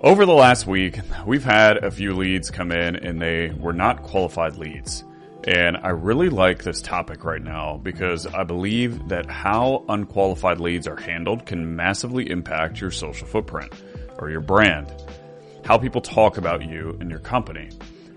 Over the last week, we've had a few leads come in and they were not qualified leads. And I really like this topic right now because I believe that how unqualified leads are handled can massively impact your social footprint or your brand, how people talk about you and your company.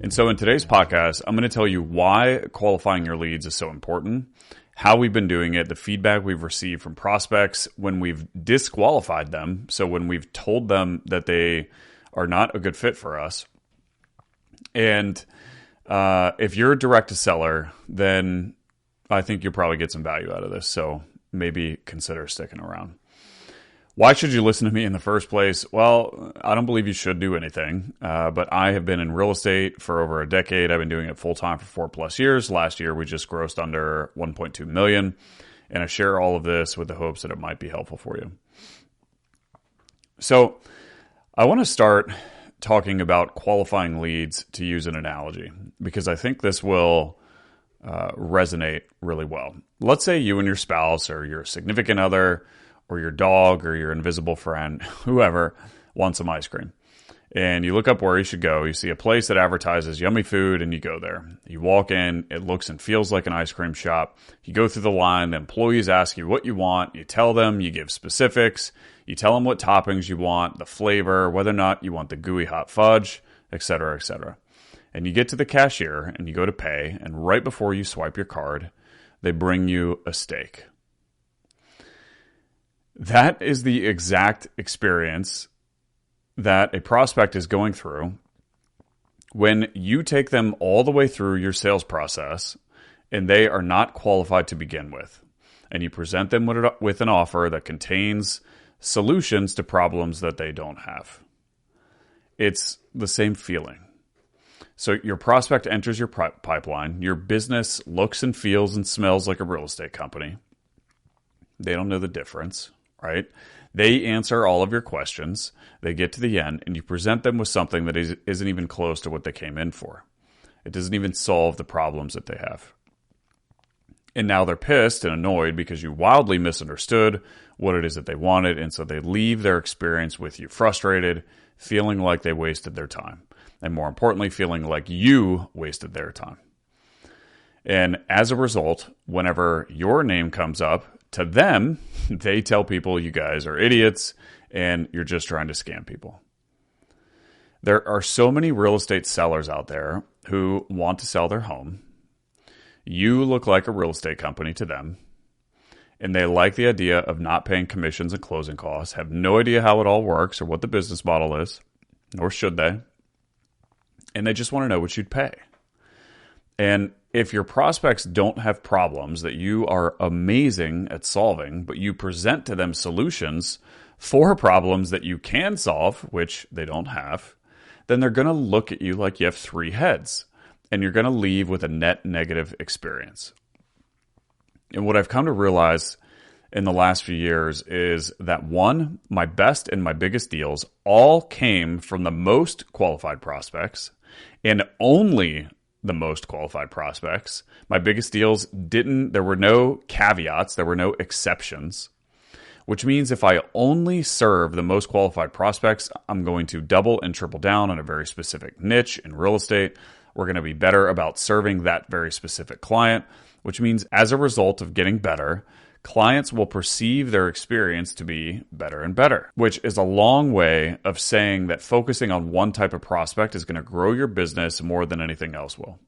And so in today's podcast, I'm going to tell you why qualifying your leads is so important, how we've been doing it, the feedback we've received from prospects when we've disqualified them. So when we've told them that they are not a good fit for us. And if you're a direct to seller, then I think you'll probably get some value out of this. So maybe consider sticking around. Why should you listen to me in the first place? Well, I don't believe you should do anything, but I have been in real estate for over a decade. I've been doing it full time for 4+ years. Last year, we just grossed under 1.2 million, and I share all of this with the hopes that it might be helpful for you. So I want to start talking about qualifying leads to use an analogy, because I think this will resonate really well. Let's say you and your spouse or your significant other or your dog or your invisible friend, whoever, wants some ice cream. And you look up where you should go. You see a place that advertises yummy food and you go there. You walk in, it looks and feels like an ice cream shop. You go through the line, the employees ask you what you want. You tell them, you give specifics. You tell them what toppings you want, the flavor, whether or not you want the gooey hot fudge, etc., etc. And you get to the cashier and you go to pay, and right before you swipe your card, they bring you a steak. That is the exact experience that a prospect is going through when you take them all the way through your sales process and they are not qualified to begin with. And you present them with an offer that contains solutions to problems that they don't have. It's the same feeling. So your prospect enters your pipeline. Your business looks and feels and smells like a real estate company. They don't know the difference, right? They answer all of your questions. They get to the end, and you present them with something that isn't even close to what they came in for. It doesn't even solve the problems that they have. And now they're pissed and annoyed because you wildly misunderstood what it is that they wanted, and so they leave their experience with you frustrated, feeling like they wasted their time, and more importantly, feeling like you wasted their time. And as a result, whenever your name comes up, to them, they tell people you guys are idiots and you're just trying to scam people. There are so many real estate sellers out there who want to sell their home. You look like a real estate company to them, and they like the idea of not paying commissions and closing costs, have no idea how it all works or what the business model is, nor should they, and they just want to know what you'd pay. And if your prospects don't have problems that you are amazing at solving, but you present to them solutions for problems that you can solve, which they don't have, then they're going to look at you like you have three heads, and you're going to leave with a net negative experience. And what I've come to realize in the last few years is that, one, my best and my biggest deals all came from the most qualified prospects, and only the most qualified prospects. My biggest deals there were no caveats, there were no exceptions, which means if I only serve the most qualified prospects, I'm going to double and triple down on a very specific niche in real estate. We're going to be better about serving that very specific client, which means as a result of getting better, clients will perceive their experience to be better and better, which is a long way of saying that focusing on one type of prospect is going to grow your business more than anything else will.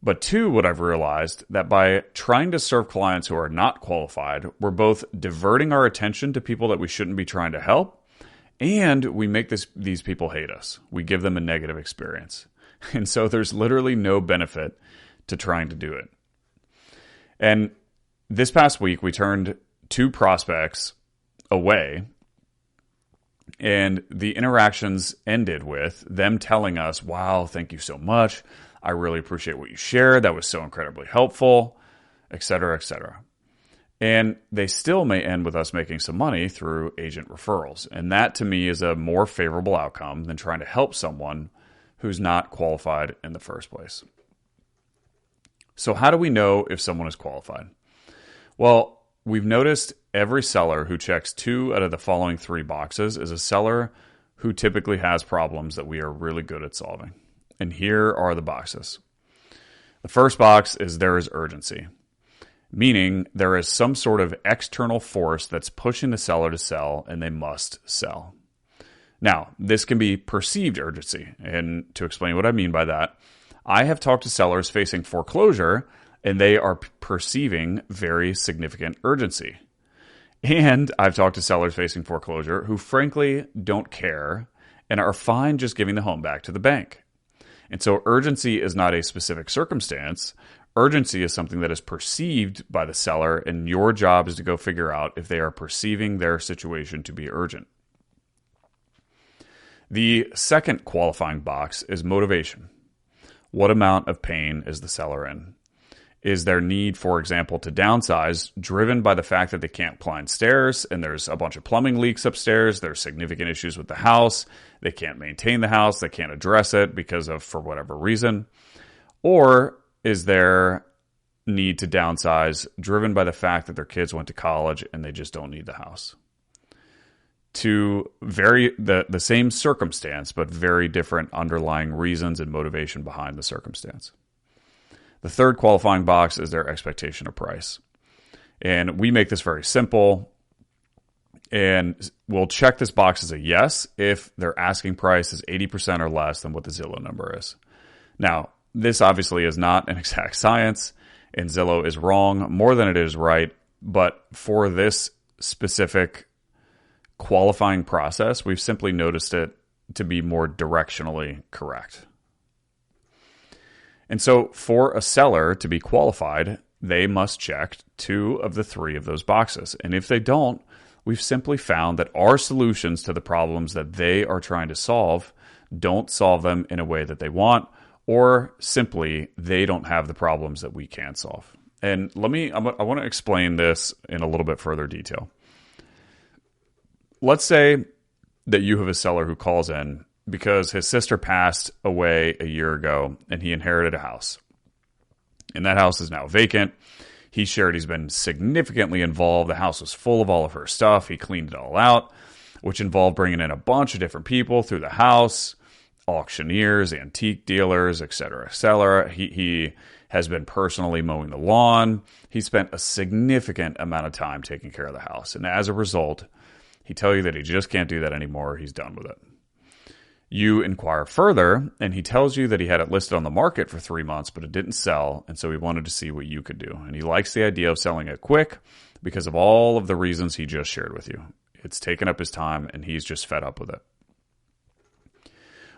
But two, what I've realized that by trying to serve clients who are not qualified, we're both diverting our attention to people that we shouldn't be trying to help, and we make these people hate us. We give them a negative experience. And so there's literally no benefit to trying to do it. And this past week, we turned 2 prospects away, and the interactions ended with them telling us, wow, thank you so much. I really appreciate what you shared. That was so incredibly helpful, et cetera, et cetera. And they still may end with us making some money through agent referrals. And that to me is a more favorable outcome than trying to help someone who's not qualified in the first place. So how do we know if someone is qualified? Well, we've noticed every seller who checks 2 out of the following 3 boxes is a seller who typically has problems that we are really good at solving. And here are the boxes. The first box is there is urgency, meaning there is some sort of external force that's pushing the seller to sell and they must sell. Now, this can be perceived urgency. And to explain what I mean by that, I have talked to sellers facing foreclosure and they are perceiving very significant urgency. And I've talked to sellers facing foreclosure who frankly don't care and are fine just giving the home back to the bank. And so urgency is not a specific circumstance. Urgency is something that is perceived by the seller, and your job is to go figure out if they are perceiving their situation to be urgent. The second qualifying box is motivation. What amount of pain is the seller in? Is their need, for example, to downsize driven by the fact that they can't climb stairs and there's a bunch of plumbing leaks upstairs, there's significant issues with the house, they can't maintain the house, they can't address it because of, for whatever reason? Or is their need to downsize driven by the fact that their kids went to college and they just don't need the house? To the same circumstance, but very different underlying reasons and motivation behind the circumstance. The third qualifying box is their expectation of price. And we make this very simple. And we'll check this box as a yes if their asking price is 80% or less than what the Zillow number is. Now, this obviously is not an exact science, and Zillow is wrong more than it is right. But for this specific qualifying process, we've simply noticed it to be more directionally correct. And so for a seller to be qualified, they must check 2 of the 3 of those boxes. And if they don't, we've simply found that our solutions to the problems that they are trying to solve don't solve them in a way that they want, or simply they don't have the problems that we can solve. And I want to explain this in a little bit further detail. Let's say that you have a seller who calls in because his sister passed away a year ago and he inherited a house. And that house is now vacant. He shared he's been significantly involved. The house was full of all of her stuff. He cleaned it all out, which involved bringing in a bunch of different people through the house, auctioneers, antique dealers, etc., etc. He has been personally mowing the lawn. He spent a significant amount of time taking care of the house. And as a result, he tells you that he just can't do that anymore. He's done with it. You inquire further, and he tells you that he had it listed on the market for 3 months, but it didn't sell, and so he wanted to see what you could do. And he likes the idea of selling it quick because of all of the reasons he just shared with you. It's taken up his time, and he's just fed up with it.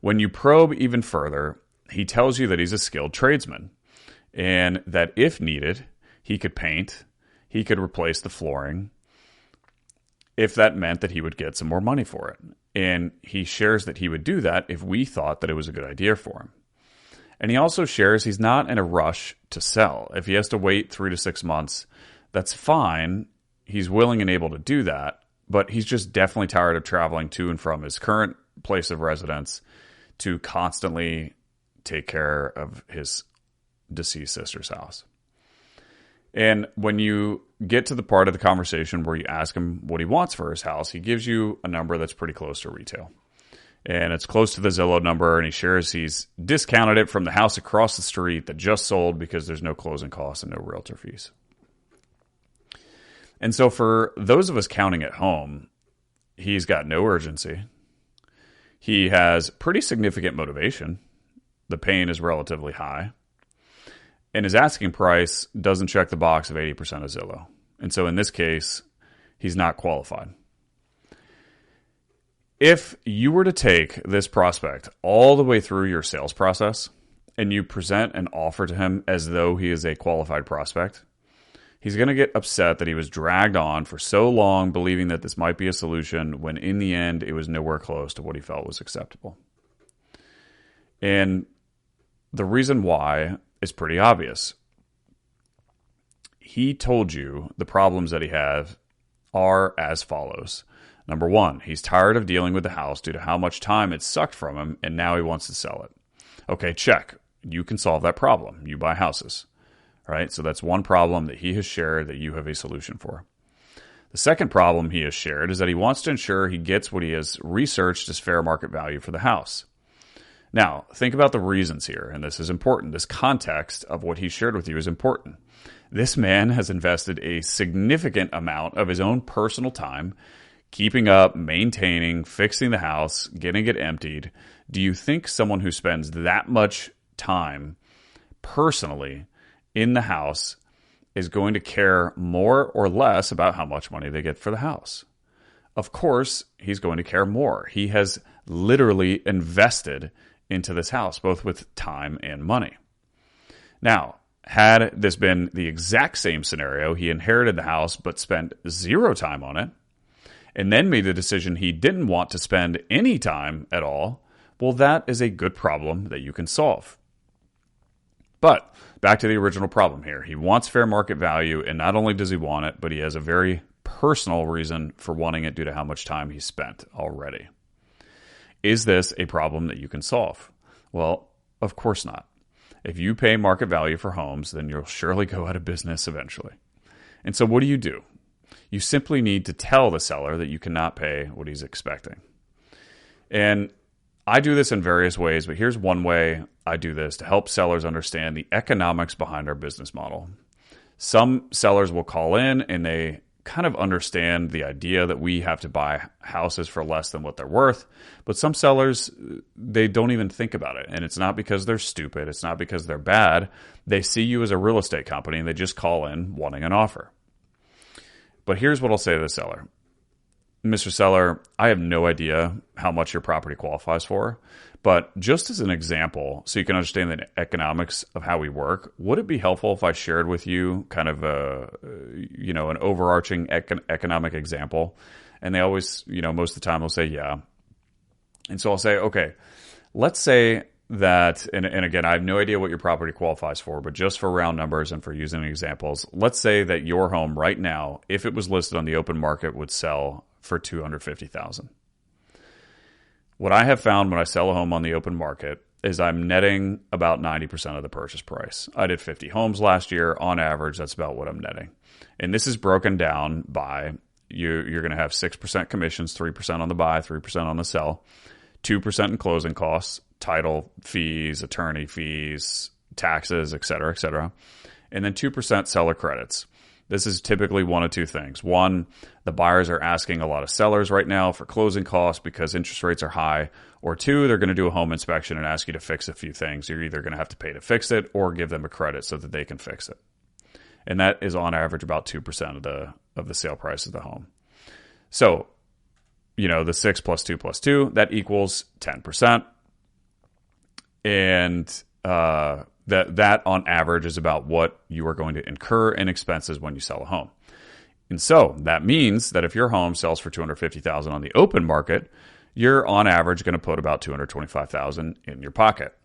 When you probe even further, he tells you that he's a skilled tradesman, and that if needed, he could paint, he could replace the flooring, if that meant that he would get some more money for it. And he shares that he would do that if we thought that it was a good idea for him. And he also shares he's not in a rush to sell. If he has to wait 3 to 6 months, that's fine. He's willing and able to do that, but he's just definitely tired of traveling to and from his current place of residence to constantly take care of his deceased sister's house. And when you get to the part of the conversation where you ask him what he wants for his house, he gives you a number that's pretty close to retail. And it's close to the Zillow number, and he shares he's discounted it from the house across the street that just sold because there's no closing costs and no realtor fees. And so for those of us counting at home, he's got no urgency. He has pretty significant motivation. The pain is relatively high. And his asking price doesn't check the box of 80% of Zillow. And so in this case, he's not qualified. If you were to take this prospect all the way through your sales process and you present an offer to him as though he is a qualified prospect, he's going to get upset that he was dragged on for so long believing that this might be a solution when in the end it was nowhere close to what he felt was acceptable. And the reason why is pretty obvious. He told you the problems that he has are as follows. Number 1, he's tired of dealing with the house due to how much time it sucked from him, and now he wants to sell it. Okay, check. You can solve that problem. You buy houses, right? So that's one problem that he has shared that you have a solution for. The second problem he has shared is that he wants to ensure he gets what he has researched as fair market value for the house. Now, think about the reasons here, and this is important. This context of what he shared with you is important. This man has invested a significant amount of his own personal time keeping up, maintaining, fixing the house, getting it emptied. Do you think someone who spends that much time personally in the house is going to care more or less about how much money they get for the house? Of course, he's going to care more. He has literally invested into this house, both with time and money. Now, had this been the exact same scenario, he inherited the house but spent zero time on it, and then made the decision he didn't want to spend any time at all, well, that is a good problem that you can solve. But back to the original problem here. He wants fair market value, and not only does he want it, but he has a very personal reason for wanting it due to how much time he spent already. Is this a problem that you can solve? Well, of course not. If you pay market value for homes, then you'll surely go out of business eventually. And so what do? You simply need to tell the seller that you cannot pay what he's expecting. And I do this in various ways, but here's one way I do this to help sellers understand the economics behind our business model. Some sellers will call in and they kind of understand the idea that we have to buy houses for less than what they're worth. But some sellers, they don't even think about it. And it's not because they're stupid. It's not because they're bad. They see you as a real estate company and they just call in wanting an offer. But here's what I'll say to the seller. Mr. Seller, I have no idea how much your property qualifies for, but just as an example, so you can understand the economics of how we work, would it be helpful if I shared with you kind of an overarching economic example? And they always, most of the time they'll say, yeah. And so I'll say, okay, let's say that, and again, I have no idea what your property qualifies for, but just for round numbers and for using examples, let's say that your home right now, if it was listed on the open market, would sell for $250,000. What I have found when I sell a home on the open market is I'm netting about 90% of the purchase price. I did 50 homes last year. On average, that's about what I'm netting. And this is broken down by you're going to have 6% commissions, 3% on the buy, 3% on the sell, 2% in closing costs, title fees, attorney fees, taxes, et cetera, and then 2% seller credits. This is typically one of two things. One, the buyers are asking a lot of sellers right now for closing costs because interest rates are high. Or two, they're going to do a home inspection and ask you to fix a few things. You're either going to have to pay to fix it or give them a credit so that they can fix it. And that is on average about 2% of the sale price of the home. So, the 6 plus 2 plus 2, that equals 10%. And that on average is about what you are going to incur in expenses when you sell a home. And so that means that if your home sells for $250,000 on the open market, you're on average going to put about $225,000 in your pocket,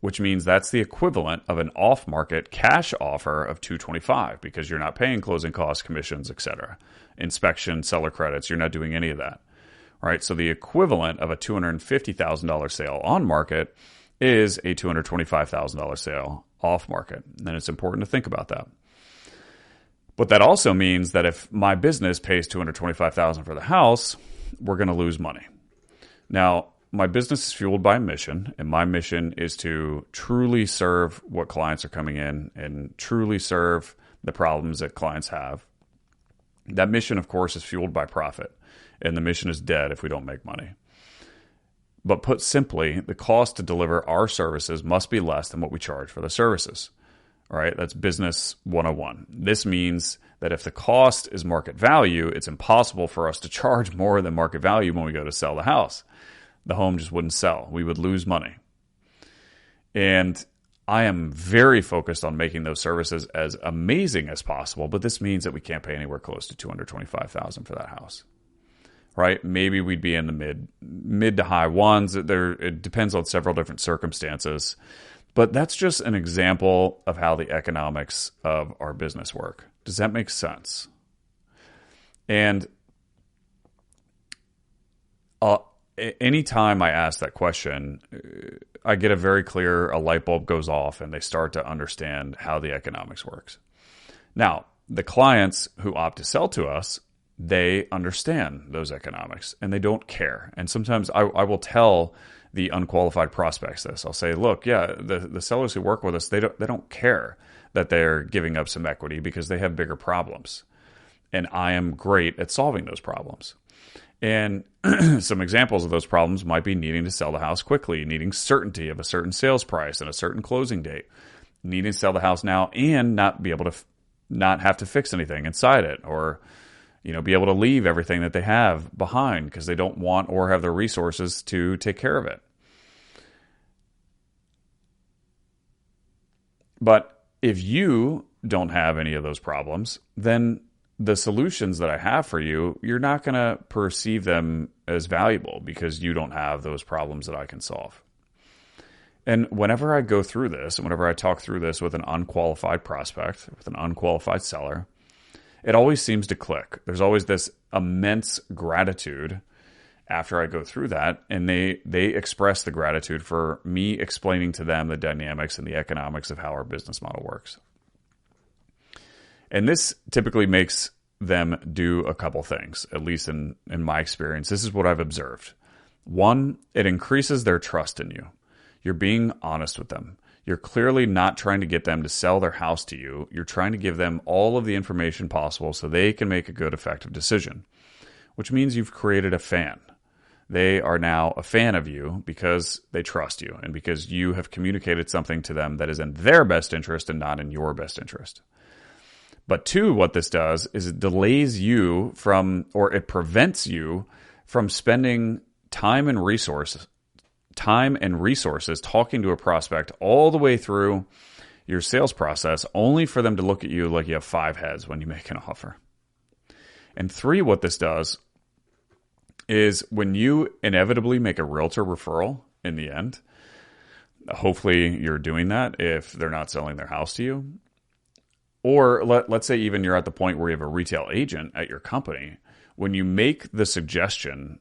which means that's the equivalent of an off-market cash offer of $225,000 because you're not paying closing costs, commissions, etc., inspection, seller credits. You're not doing any of that. All right, so the equivalent of a $250,000 sale on market is a $225,000 sale off market. And it's important to think about that. But that also means that if my business pays $225,000 for the house, we're going to lose money. Now, my business is fueled by a mission, and my mission is to truly serve what clients are coming in and truly serve the problems that clients have. That mission, of course, is fueled by profit, and the mission is dead if we don't make money. But put simply, the cost to deliver our services must be less than what we charge for the services. All right, that's business 101. This means that if the cost is market value, it's impossible for us to charge more than market value when we go to sell the house. The home just wouldn't sell. We would lose money. And I am very focused on making those services as amazing as possible, but this means that we can't pay anywhere close to $225,000 for that house. Right? Maybe we'd be in the mid to high ones. It depends on several different circumstances. But that's just an example of how the economics of our business work. Does that make sense? And anytime I ask that question, I get a light bulb goes off and they start to understand how the economics works. Now, the clients who opt to sell to us, they understand those economics and they don't care. And sometimes I will tell the unqualified prospects this. I'll say, look, yeah, the sellers who work with us, they don't care that they're giving up some equity because they have bigger problems. And I am great at solving those problems. And some examples of those problems might be needing to sell the house quickly, needing certainty of a certain sales price and a certain closing date, needing to sell the house now and not be able to not have to fix anything inside it, or be able to leave everything that they have behind because they don't want or have the resources to take care of it. But if you don't have any of those problems, then the solutions that I have for you, you're not going to perceive them as valuable because you don't have those problems that I can solve. And whenever I go through this, and whenever I talk through this with an unqualified prospect, with an unqualified seller, it always seems to click. There's always this immense gratitude after I go through that, and they express the gratitude for me explaining to them the dynamics and the economics of how our business model works. And this typically makes them do a couple things, at least in my experience. This is what I've observed. One, it increases their trust in you. You're being honest with them. You're clearly not trying to get them to sell their house to you. You're trying to give them all of the information possible so they can make a good, effective decision, which means you've created a fan. They are now a fan of you because they trust you and because you have communicated something to them that is in their best interest and not in your best interest. But two, what this does is it delays you from, or it prevents you from spending time and resources talking to a prospect all the way through your sales process, only for them to look at you like you have 5 heads when you make an offer. And three, what this does is when you inevitably make a realtor referral in the end, hopefully you're doing that if they're not selling their house to you. Or let's say even you're at the point where you have a retail agent at your company. When you make the suggestion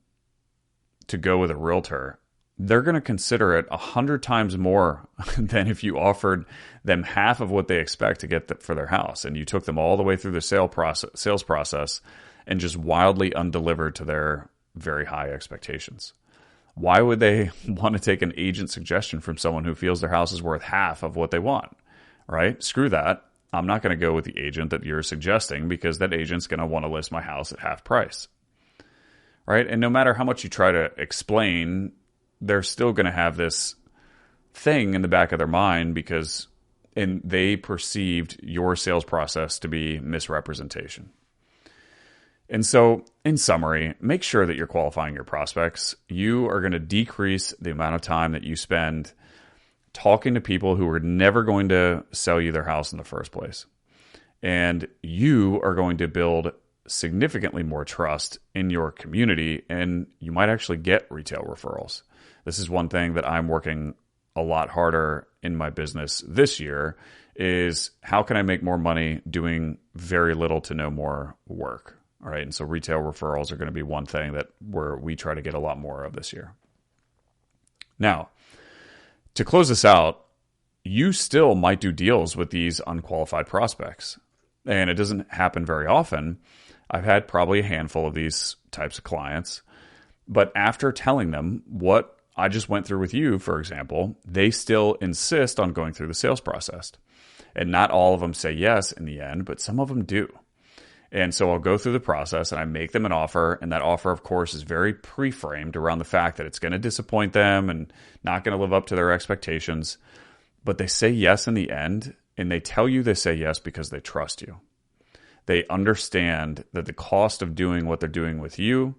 to go with a realtor, they're going to consider it 100 times more than if you offered them half of what they expect to get for their house. And you took them all the way through the sales process and just wildly undelivered to their very high expectations. Why would they want to take an agent suggestion from someone who feels their house is worth half of what they want, right? Screw that. I'm not going to go with the agent that you're suggesting because that agent's going to want to list my house at half price, right? And no matter how much you try to explain, they're still going to have this thing in the back of their mind because they perceived your sales process to be misrepresentation. And so, in summary, make sure that you're qualifying your prospects. You are going to decrease the amount of time that you spend talking to people who are never going to sell you their house in the first place. And you are going to build significantly more trust in your community, and you might actually get retail referrals. This is one thing that I'm working a lot harder in my business this year is how can I make more money doing very little to no more work? All right. And so retail referrals are going to be one thing where we try to get a lot more of this year. Now, to close this out, you still might do deals with these unqualified prospects. And it doesn't happen very often. I've had probably a handful of these types of clients. But after telling them what I just went through with you, for example, they still insist on going through the sales process. And not all of them say yes in the end, but some of them do. And so I'll go through the process and I make them an offer. And that offer, of course, is very pre-framed around the fact that it's going to disappoint them and not going to live up to their expectations. But they say yes in the end, and they tell you they say yes because they trust you. They understand that the cost of doing what they're doing with you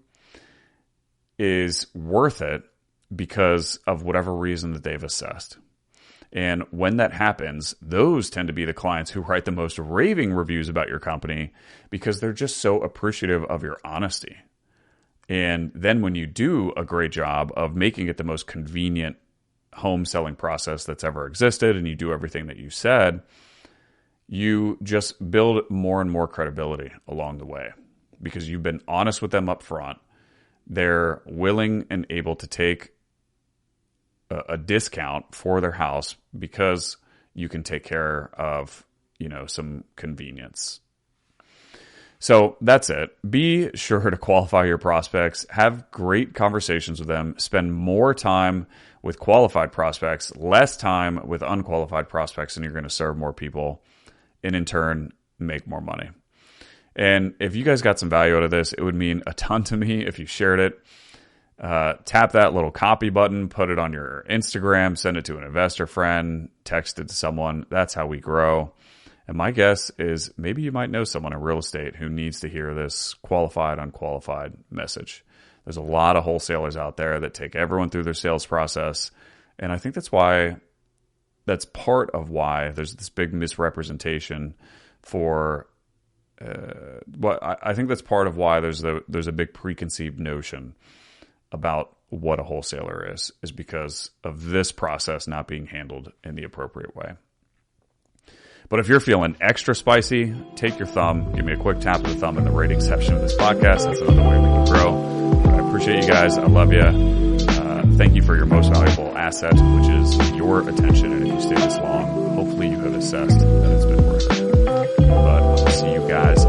is worth it because of whatever reason that they've assessed. And when that happens, those tend to be the clients who write the most raving reviews about your company because they're just so appreciative of your honesty. And then when you do a great job of making it the most convenient home selling process that's ever existed and you do everything that you said, you just build more and more credibility along the way because you've been honest with them up front. They're willing and able to take a discount for their house because you can take care of, some convenience. So that's it. Be sure to qualify your prospects, have great conversations with them, spend more time with qualified prospects, less time with unqualified prospects, and you're going to serve more people and in turn make more money. And if you guys got some value out of this, it would mean a ton to me if you shared it. Tap that little copy button, put it on your Instagram, send it to an investor friend, text it to someone. That's how we grow. And my guess is maybe you might know someone in real estate who needs to hear this qualified, unqualified message. There's a lot of wholesalers out there that take everyone through their sales process. And I think that's part of why there's this big misrepresentation for I think that's part of why there's a big preconceived notion about what a wholesaler is because of this process not being handled in the appropriate way. But if you're feeling extra spicy, take your thumb, give me a quick tap of the thumb in the rating section of this podcast. That's another way we can grow. But I appreciate you guys. I love you. Thank you for your most valuable asset, which is your attention. And if you stay this long, hopefully you have assessed that it's been worth it. But I'll see you guys